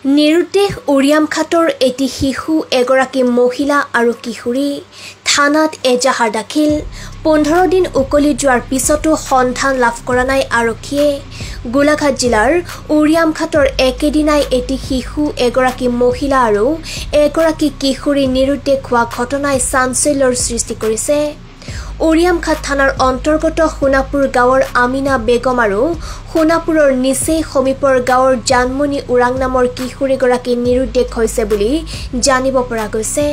নিৰুদ্দেশ উৰিয়ামঘাটৰ এটি শিশু এগৰাকী মহিলা আৰু কিশোৰী থানাত এজাহাৰ দাখিল 15 দিন উকলি যোৱাৰ পিছতো সন্ধান লাভ কৰা নাই আৰক্ষীয়ে গোলাঘাট জিলাৰ উৰিয়ামঘাটৰ একেদিনাই এটি শিশু এগৰাকী মহিলা আৰু এগৰাকী কিশোৰী নিৰুদ্দেশ হোৱা ঘটনাই চাঞ্চল্যৰ সৃষ্টি কৰিছে উৰিয়ামঘাট থানাৰ অন্তৰ্গত সোনাপুৰ গাঁৱৰ আমিনা বেগম আৰু সোনাপুৰৰ নিচেই সমীপৰ গাঁৱৰ জানমণি উৰাং নামৰ কিশোৰীগৰাকী নিৰুদ্দেশ হৈছে বুলি জানিব পৰা গৈছে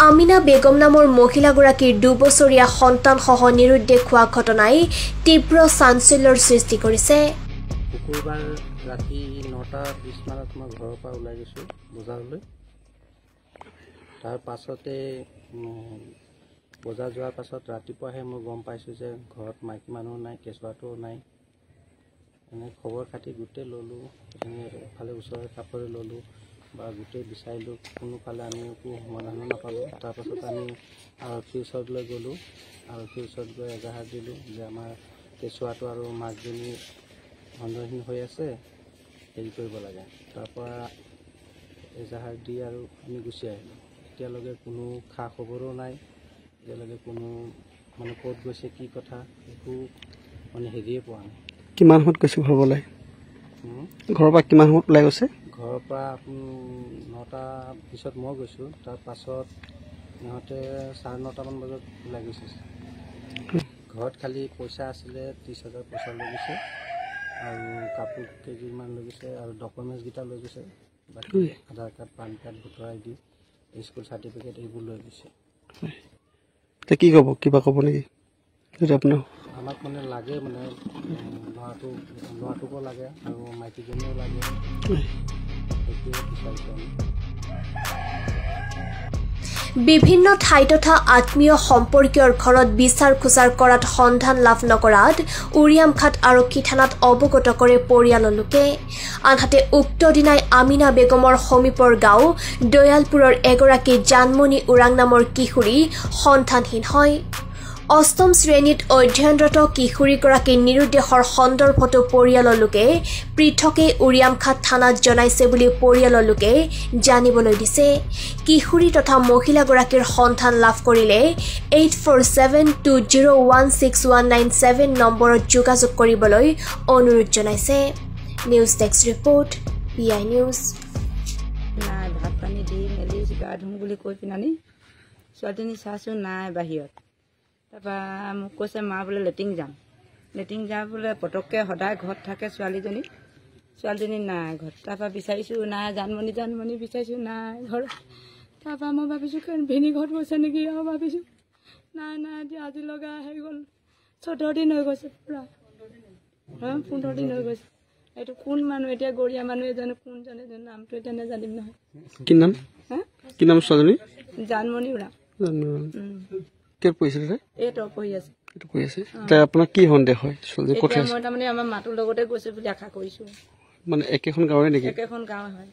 আমিনা বেগম নামৰ মহিলাগৰাকীৰ 2 বছৰীয়া সন্তানসহ নিৰুদ্দেশ হোৱা ঘটনাই তীব্ৰ চাঞ্চল্যৰ সৃষ্টি কৰিছে শুকুৰবাৰ ৰাতি 9:20 মানত মই ঘৰৰ পৰা ওলাই গৈছো বজাৰলৈ তাৰ পাছতে বজাৰ যোৱাৰ পাছত ৰাতিপুৱাহে মই গম পাইছোঁ যে ঘৰত মাইকী মানুহ নাই কেঁচুৱাটো নাই এনে খবৰ খাতি গোটেই ল'লোঁ এফালে ওচৰৰে কাপোৰে ল'লোঁ বা গোটেই বিচাৰিলোঁ কোনোফালে আমি একো সমাধানো নাপালোঁ তাৰপাছত আমি আৰক্ষীৰ ওচৰলৈ গ'লোঁ আৰক্ষীৰ ওচৰত গৈ এজাহাৰ দিলোঁ যে আমাৰ কেঁচুৱাটো আৰু মাকজনী সন্দেহহীন হৈ আছে হেৰি কৰিব লাগে তাৰপৰা এজাহাৰ দি আৰু আমি গুচি আহিলোঁ এতিয়ালৈকে কোনো খা খবৰো নাই এতিয়ালৈকে কোনো মানে ক'ত গৈছে কি কথা একো মানে হেৰিয়ে পোৱা নাই কিমান সময়ত গৈছে ঘৰলৈ ঘৰৰ পৰা কিমান সময়ত ওলাই গৈছে ঘৰৰ পৰা 9টা পিছত মই গৈছোঁ তাৰ পাছত সিহঁতে 9:30মান বজাত ওলাই গৈছে ঘৰত খালি পইচা আছিলে 30,000 পইচা লৈ গৈছে আৰু কাপোৰ কেইযোৰমান লৈ গৈছে আৰু ডকুমেণ্টছকেইটা লৈ গৈছে বাকী Aadhaar card PAN card voter ID school certificate এইবোৰ লৈ গৈছে কি ক'ব কিবা ক'ব নেকি আপোনাৰ আমাক মানে লাগে মানে ল'ৰাটোকো লাগে আৰু মাইকীজনীও লাগে সেইটোৱে বিচাৰিছোঁ আমি বিভিন্ন ঠাই তথা আত্মীয় সম্পৰ্কীয়ৰ ঘৰত বিচাৰ খোচাৰ কৰাত সন্ধান লাভ নকৰাত উৰিয়ামঘাট আৰক্ষী থানাত অৱগত কৰে পৰিয়ালৰ লোকে আনহাতে উক্ত দিনাই আমিনা বেগমৰ সমীপৰ গাঁও দয়ালপুৰৰ এগৰাকী জানমণি উৰাং নামৰ কিশোৰী সন্তানহীন হয় অষ্টম শ্ৰেণীত অধ্যয়নৰত কিশোৰীগৰাকী নিৰুদ্দেশৰ সন্দৰ্ভতো পৰিয়ালৰ লোকে পৃথকে উৰিয়ামঘাট থানাত জনাইছে বুলি পৰিয়ালৰ লোকে জানিবলৈ দিছে কিশোৰী তথা মহিলাগৰাকীৰ সন্ধান লাভ কৰিলে 8472016197 নম্বৰত যোগাযোগ কৰিবলৈ অনুৰোধ জনাইছে news desk report PI news নাই ভাত পানী দি মেলি গা ধুম বুলি কৈ পিনানি ছোৱালীজনী চাইছোঁ নাই বাহিৰত তাৰপৰা মোক কৈছে মা বোলে লেট্ৰিন যাম বোলে পটককৈ সদায় ঘৰত থাকে ছোৱালীজনী নাই ঘৰত তাৰপৰা বিচাৰিছোঁ নাই জানমণি বিচাৰিছোঁ নাই ঘৰত তাৰপৰা মই ভাবিছোঁ ভিনী ঘৰত গৈছে নেকি আৰু ভাবিছোঁ নাই এতিয়া আজি লগা আহি গ'ল 14 দিন হৈ গৈছে পূৰা 15 দিন হৈ গৈছে এইটো কোন মানুহ এতিয়া গৰীয়া মানুহ জানো কোন জানে নামটো এতিয়া নাজানিম নহয় কি নাম ছোৱালীজনী জানমণি উৰাং পঢ়ি আছে আপোনাৰ কি সন্দেহ হয় মই তাৰমানে আমাৰ মাটোৰ লগতে গৈছে বুলি আশা কৰিছোঁ মানে একেখন গাঁৱৰে নেকি একেখন গাঁৱে হয়